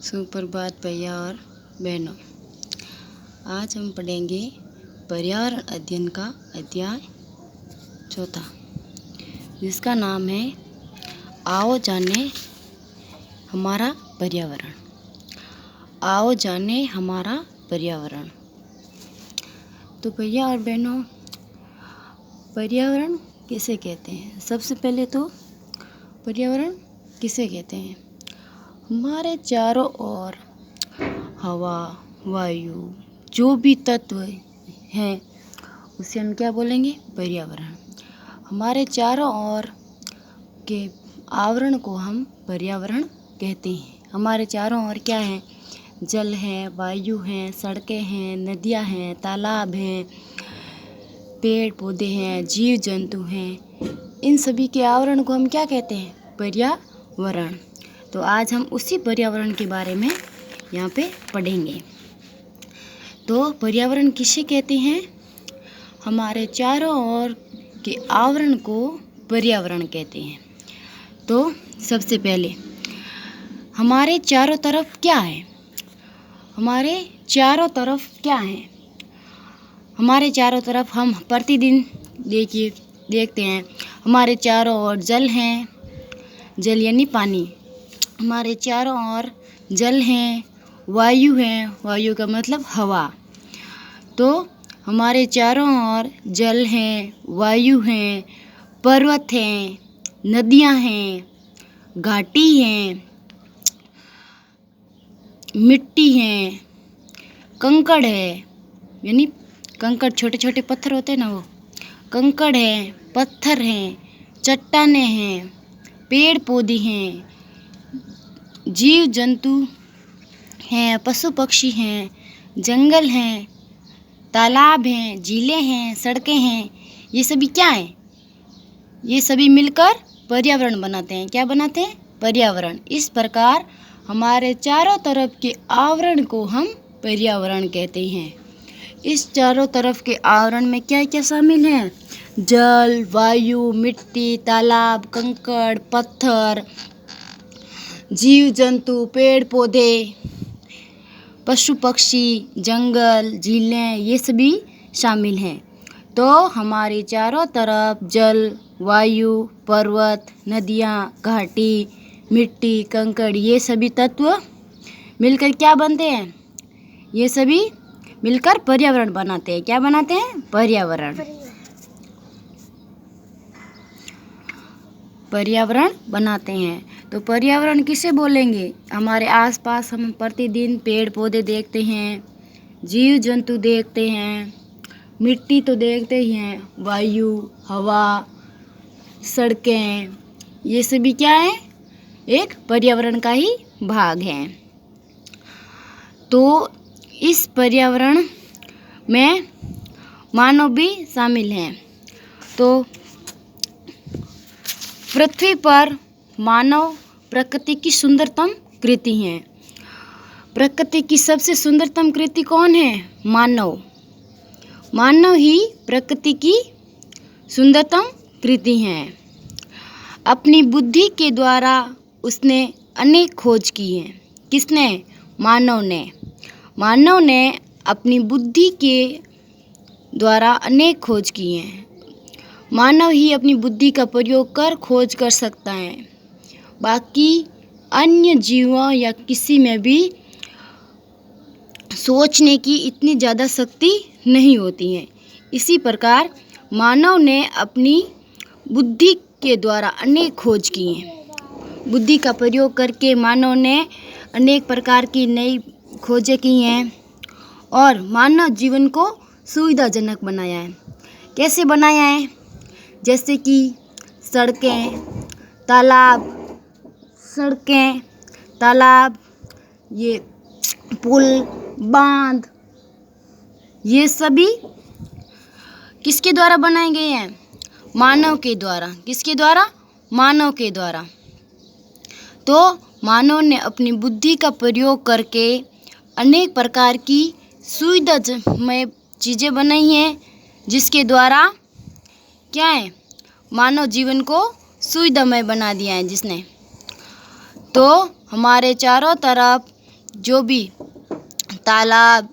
सुप्रभात भैया और बहनों। आज हम पढ़ेंगे पर्यावरण अध्ययन का अध्याय 4, जिसका नाम है आओ जाने हमारा पर्यावरण। आओ जाने हमारा पर्यावरण। तो भैया और बहनों, पर्यावरण किसे कहते हैं? सबसे पहले तो पर्यावरण किसे कहते हैं? हमारे चारों ओर हवा, वायु, जो भी तत्व हैं उसे हम क्या बोलेंगे? पर्यावरण। हमारे चारों ओर के आवरण को हम पर्यावरण कहते हैं। हमारे चारों ओर क्या है? जल है, वायु है, सड़कें हैं, नदियाँ हैं, तालाब हैं, पेड़ पौधे हैं, जीव जंतु हैं। इन सभी के आवरण को हम क्या कहते हैं? पर्यावरण। तो आज हम उसी पर्यावरण के बारे में यहाँ पे पढ़ेंगे। तो पर्यावरण किसे कहते हैं? हमारे चारों ओर के आवरण को पर्यावरण कहते हैं। तो सबसे पहले हमारे चारों तरफ क्या है? हमारे चारों तरफ क्या है? हमारे चारों तरफ हम प्रतिदिन देखते हैं हमारे चारों ओर जल हैं। जल यानी पानी। हमारे चारों ओर जल हैं, वायु हैं, वायु का मतलब हवा। तो हमारे चारों ओर जल हैं, वायु हैं, पर्वत हैं, नदियाँ हैं, घाटी हैं, मिट्टी हैं, कंकड़ है, यानी कंकड़ छोटे छोटे पत्थर होते हैं ना, वो कंकड़ हैं, पत्थर हैं, चट्टानें हैं, पेड़ पौधे हैं, जीव जंतु हैं, पशु पक्षी हैं, जंगल हैं, तालाब हैं, झीलें हैं, सड़कें हैं। ये सभी क्या हैं? ये सभी मिलकर पर्यावरण बनाते हैं। क्या बनाते हैं? पर्यावरण। इस प्रकार हमारे चारों तरफ के आवरण को हम पर्यावरण कहते हैं। इस चारों तरफ के आवरण में क्या क्या शामिल है? जल, वायु, मिट्टी, तालाब, कंकड़, पत्थर, जीव जंतु, पेड़ पौधे, पशु पक्षी, जंगल, झीलें, ये सभी शामिल हैं। तो हमारे चारों तरफ जल, वायु, पर्वत, नदियाँ, घाटी, मिट्टी, कंकड़, ये सभी तत्व मिलकर क्या बनते हैं? ये सभी मिलकर पर्यावरण बनाते हैं। क्या बनाते हैं? पर्यावरण। पर्यावरण बनाते हैं। तो पर्यावरण किसे बोलेंगे? हमारे आसपास हम प्रतिदिन पेड़ पौधे देखते हैं, जीव जंतु देखते हैं, मिट्टी तो देखते ही हैं, वायु, हवा, सड़कें, ये सभी क्या है? एक पर्यावरण का ही भाग है। तो इस पर्यावरण में मानव भी शामिल हैं। तो पृथ्वी पर मानव प्रकृति की सुंदरतम कृति है। प्रकृति की सबसे सुंदरतम कृति कौन है? मानव। मानव ही प्रकृति की सुंदरतम कृति है। अपनी बुद्धि के द्वारा उसने अनेक खोज की हैं। किसने? मानव ने। मानव ने अपनी बुद्धि के द्वारा अनेक खोज की हैं। मानव ही अपनी बुद्धि का प्रयोग कर खोज कर सकता है। बाकी अन्य जीवों या किसी में भी सोचने की इतनी ज़्यादा शक्ति नहीं होती है। इसी प्रकार मानव ने अपनी बुद्धि के द्वारा अनेक खोज की हैं। बुद्धि का प्रयोग करके मानव ने अनेक प्रकार की नई खोजें की हैं और मानव जीवन को सुविधाजनक बनाया है। कैसे बनाया है? जैसे कि सड़कें, तालाब, ये पुल, बांध, ये सभी किसके द्वारा बनाए गए हैं? मानव के द्वारा। किसके द्वारा? मानव के द्वारा। तो मानव ने अपनी बुद्धि का प्रयोग करके अनेक प्रकार की सुविधामय चीज़ें बनाई हैं, जिसके द्वारा क्या है? मानव जीवन को सुविधामय बना दिया है जिसने। तो हमारे चारों तरफ जो भी तालाब,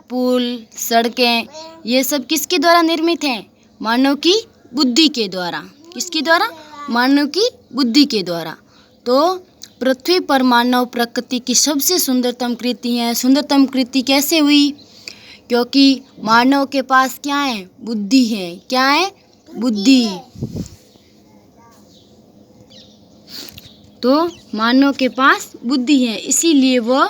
पुल, सड़कें, ये सब किसके द्वारा निर्मित हैं? मानव की बुद्धि के द्वारा। किसके द्वारा? मानव की बुद्धि के द्वारा। तो पृथ्वी पर मानव प्रकृति की सबसे सुंदरतम कृति है। सुंदरतम कृति कैसे हुई? क्योंकि मानव के पास क्या है? बुद्धि है। क्या है? बुद्धि। तो मानव के पास बुद्धि है, इसीलिए वह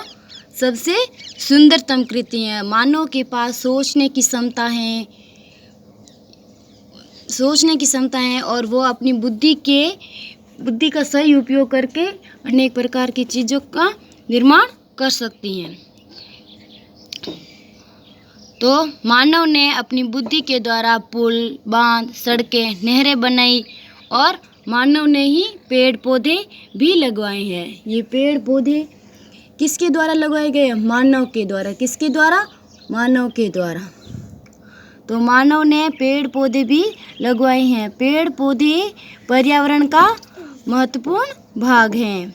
सबसे सुंदरतम कृति है। मानव के पास सोचने की क्षमता है और वो अपनी बुद्धि का सही उपयोग करके अनेक प्रकार की चीज़ों का निर्माण कर सकती हैं। तो मानव ने अपनी बुद्धि के द्वारा पुल, बांध, सड़कें, नहरें बनाई और मानव ने ही पेड़ पौधे भी लगवाए हैं। ये पेड़ पौधे किसके द्वारा लगवाए गए? मानव के द्वारा। किसके द्वारा? मानव के द्वारा। तो मानव ने पेड़ पौधे भी लगवाए हैं। पेड़ पौधे पर्यावरण का महत्वपूर्ण भाग हैं।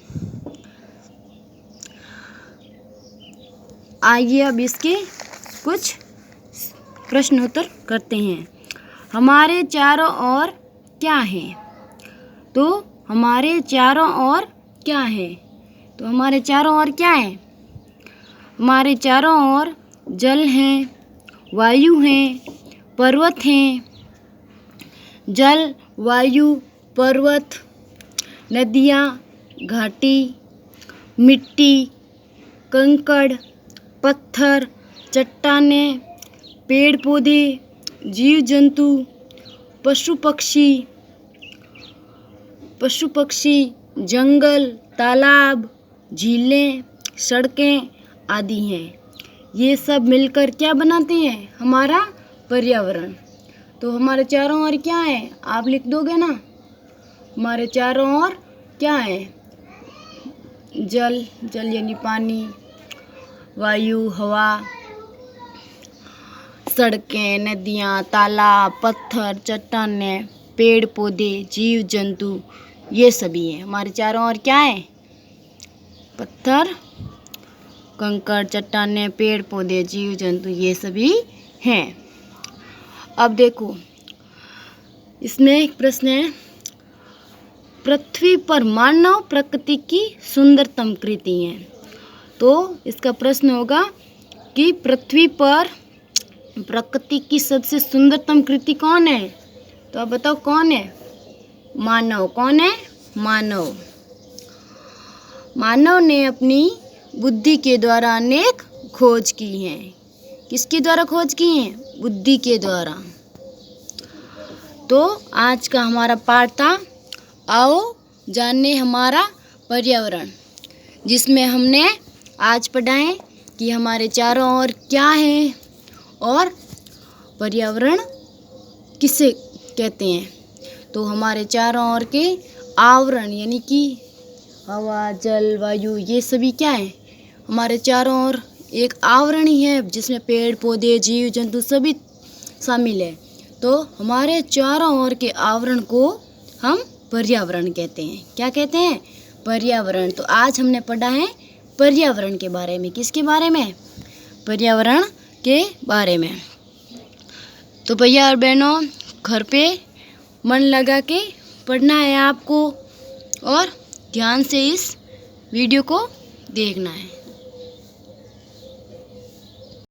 आइए अब इसके कुछ प्रश्न उत्तर करते हैं। हमारे चारों ओर क्या है? तो हमारे चारों ओर क्या है? तो हमारे चारों ओर क्या है? हमारे चारों ओर जल है, वायु है, पर्वत हैं। जल, वायु, पर्वत, नदियाँ, घाटी, मिट्टी, कंकड़, पत्थर, चट्टानें, पेड़ पौधे, जीव जंतु, पशु पक्षी, जंगल, तालाब, झीलें, सड़कें आदि हैं। ये सब मिलकर क्या बनाते हैं? हमारा पर्यावरण। तो हमारे चारों ओर क्या है? आप लिख दोगे ना? हमारे चारों ओर क्या है? जल यानी पानी, वायु, हवा, सड़कें, नदियाँ, तालाब, पत्थर, चट्टानें, पेड़ पौधे, जीव जंतु, ये सभी हैं। हमारे चारों ओर क्या है? पत्थर, कंकड़, चट्टानें, पेड़ पौधे, जीव जंतु, ये सभी हैं। अब देखो, इसमें एक प्रश्न है, पृथ्वी पर मानव प्रकृति की सुंदरतम कृति है। तो इसका प्रश्न होगा कि पृथ्वी पर प्रकृति की सबसे सुंदरतम कृति कौन है? तो आप बताओ कौन है? मानव। कौन है? मानव। मानव ने अपनी बुद्धि के द्वारा अनेक खोज की हैं। किसके द्वारा खोज की हैं? बुद्धि के द्वारा। तो आज का हमारा पाठ था, आओ जाने हमारा पर्यावरण, जिसमें हमने आज पढ़ा है कि हमारे चारों ओर क्या है और पर्यावरण किसे कहते हैं। तो हमारे चारों ओर के आवरण यानी कि हवा, जल, वायु, ये सभी क्या है? हमारे चारों ओर एक आवरण ही है, जिसमें पेड़ पौधे, जीव जंतु सभी शामिल है। तो हमारे चारों ओर के आवरण को हम पर्यावरण कहते हैं। क्या कहते हैं? पर्यावरण। तो आज हमने पढ़ा है पर्यावरण के बारे में। किसके बारे में? पर्यावरण के बारे में। तो भैया और बहनों, घर पे मन लगा के पढ़ना है आपको और ध्यान से इस वीडियो को देखना है।